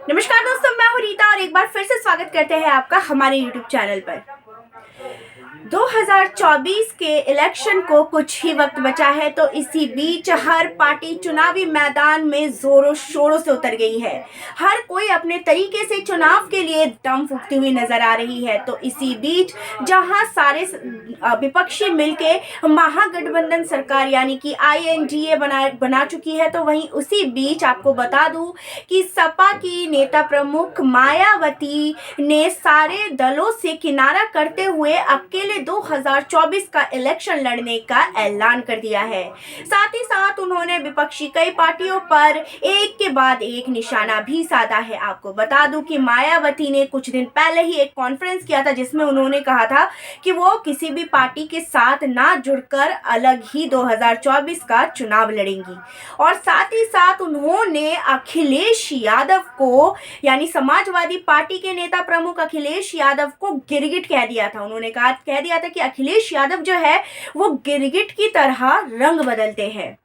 नमस्कार दोस्तों, मैं हूँ रीता और एक बार फिर से स्वागत करते हैं आपका हमारे YouTube चैनल पर। 2024 के इलेक्शन को कुछ ही वक्त बचा है, तो इसी बीच हर पार्टी चुनावी मैदान में जोरों शोरों से उतर गई है। हर कोई अपने तरीके से चुनाव के लिए दम फूंकती हुई नजर आ रही है। तो इसी बीच जहां सारे विपक्षी मिलके महागठबंधन सरकार यानी कि INDA बना चुकी है, तो वहीं उसी बीच आपको बता दूं कि सपा की नेता प्रमुख मायावती ने सारे दलों से किनारा करते हुए अकेले 2024 का इलेक्शन लड़ने का ऐलान कर दिया है। साथ ही साथ उन्होंने विपक्षी कई पार्टियों पर एक के बाद एक निशाना भी साधा है। आपको बता दूं कि मायावती ने कुछ दिन पहले ही एक कॉन्फ्रेंस किया था, जिसमें उन्होंने कहा था कि वो किसी भी पार्टी के साथ ना जुड़कर अलग ही 2024 का चुनाव लड़ेंगी। और साथ ही साथ उन्होंने अखिलेश यादव को यानी समाजवादी पार्टी के नेता प्रमुख अखिलेश यादव को गिरगिट कह दिया था। उन्होंने कह दिया था कि अखिलेश यादव जो है वो गिरगिट की तरह रंग बदलते हैं।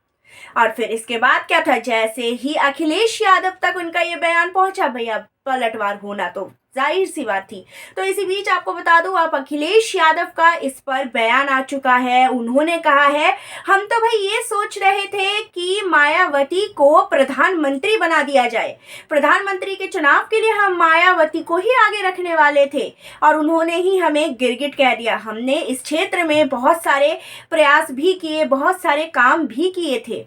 और फिर इसके बाद क्या था, जैसे ही अखिलेश यादव तक उनका ये बयान पहुंचा, भैया पलटवार होना तो जाहिर सी बात थी। तो इसी बीच आपको बता दूं, आप अखिलेश यादव का इस पर बयान आ चुका है। उन्होंने कहा है, हम तो भाई ये सोच रहे थे कि मायावती को प्रधानमंत्री बना दिया जाए। प्रधानमंत्री के चुनाव के लिए हम मायावती को ही आगे रखने वाले थे और उन्होंने ही हमें गिरगिट कह दिया। हमने इस क्षेत्र में बहुत सारे प्रयास भी किए, बहुत सारे काम भी किए थे।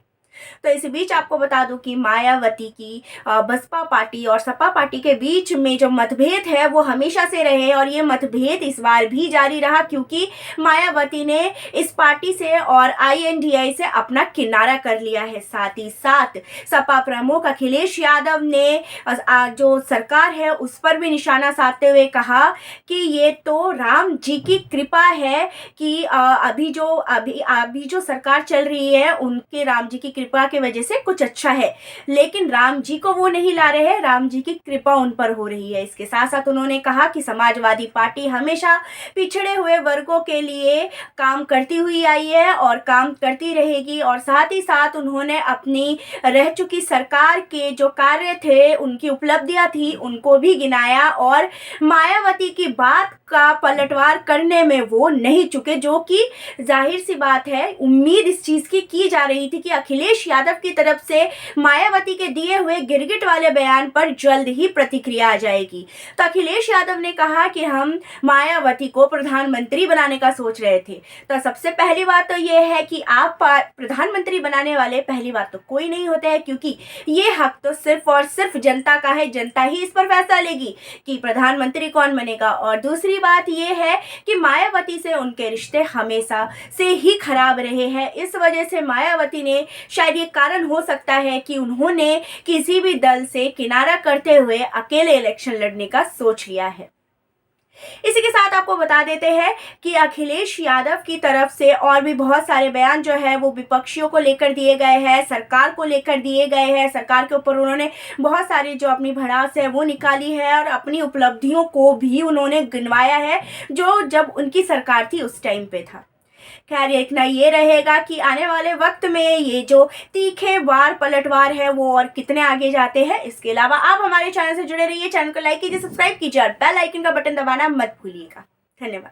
तो इस बीच आपको बता दूं कि मायावती की बसपा पार्टी और सपा पार्टी के बीच में जो मतभेद है वो हमेशा से रहे और ये मतभेद इस बार भी जारी रहा, क्योंकि मायावती ने इस पार्टी से और INDA से अपना किनारा कर लिया है। साथ ही साथ सपा प्रमुख अखिलेश यादव ने जो सरकार है उस पर भी निशाना साधते हुए कहा कि ये तो राम जी की कृपा है कि अभी जो सरकार चल रही है उनके राम जी की कृपा की वजह से कुछ अच्छा है, लेकिन राम जी को वो नहीं ला रहे हैं, राम जी की कृपा उन पर हो रही है। इसके साथ साथ उन्होंने कहा कि समाजवादी पार्टी हमेशा पिछड़े हुए वर्गों के लिए काम करती हुई आई है और काम करती रहेगी। और साथ ही साथ उन्होंने अपनी रह चुकी सरकार के जो कार्य थे, उनकी उपलब्धियां थी, उनको भी गिनाया और मायावती की बात का पलटवार करने में वो नहीं चुके, जो कि जाहिर सी बात है। उम्मीद इस चीज की जा रही थी कि अखिलेश यादव की तरफ से मायावती के दिए हुए गिरगिट वाले बयान पर जल्द ही प्रतिक्रिया आ जाएगी। तो अखिलेश यादव ने कहा कि हम मायावती को प्रधानमंत्री बनाने का सोच रहे थे। तो सबसे पहली बात तो यह है कि आप प्रधानमंत्री बनाने वाले पहली बात तो कोई नहीं होते हैं, क्योंकि ये हक तो सिर्फ और सिर्फ जनता का है। जनता ही इस पर फैसला लेगी कि प्रधानमंत्री कौन बनेगा। और दूसरी बात यह है कि मायावती से उनके रिश्ते हमेशा से ही खराब रहे हैं। इस वजह से मायावती ने शायद ये कारण हो सकता है कि उन्होंने किसी भी दल से किनारा करते हुए अकेले इलेक्शन लड़ने का सोच लिया है। इसी के साथ आपको बता देते हैं कि अखिलेश यादव की तरफ से और भी बहुत सारे बयान जो है वो विपक्षियों को लेकर दिए गए हैं, सरकार को लेकर दिए गए हैं। सरकार के ऊपर उन्होंने बहुत सारी जो अपनी भड़ास है वो निकाली है और अपनी उपलब्धियों को भी उन्होंने गिनवाया है, जो जब उनकी सरकार थी उस टाइम पे था। खैर, देखना ये रहेगा कि आने वाले वक्त में ये जो तीखे वार पलटवार है वो और कितने आगे जाते हैं। इसके अलावा आप हमारे चैनल से जुड़े रहिए, चैनल को लाइक कीजिए, सब्सक्राइब कीजिए और बेल आइकन का बटन दबाना मत भूलिएगा। धन्यवाद।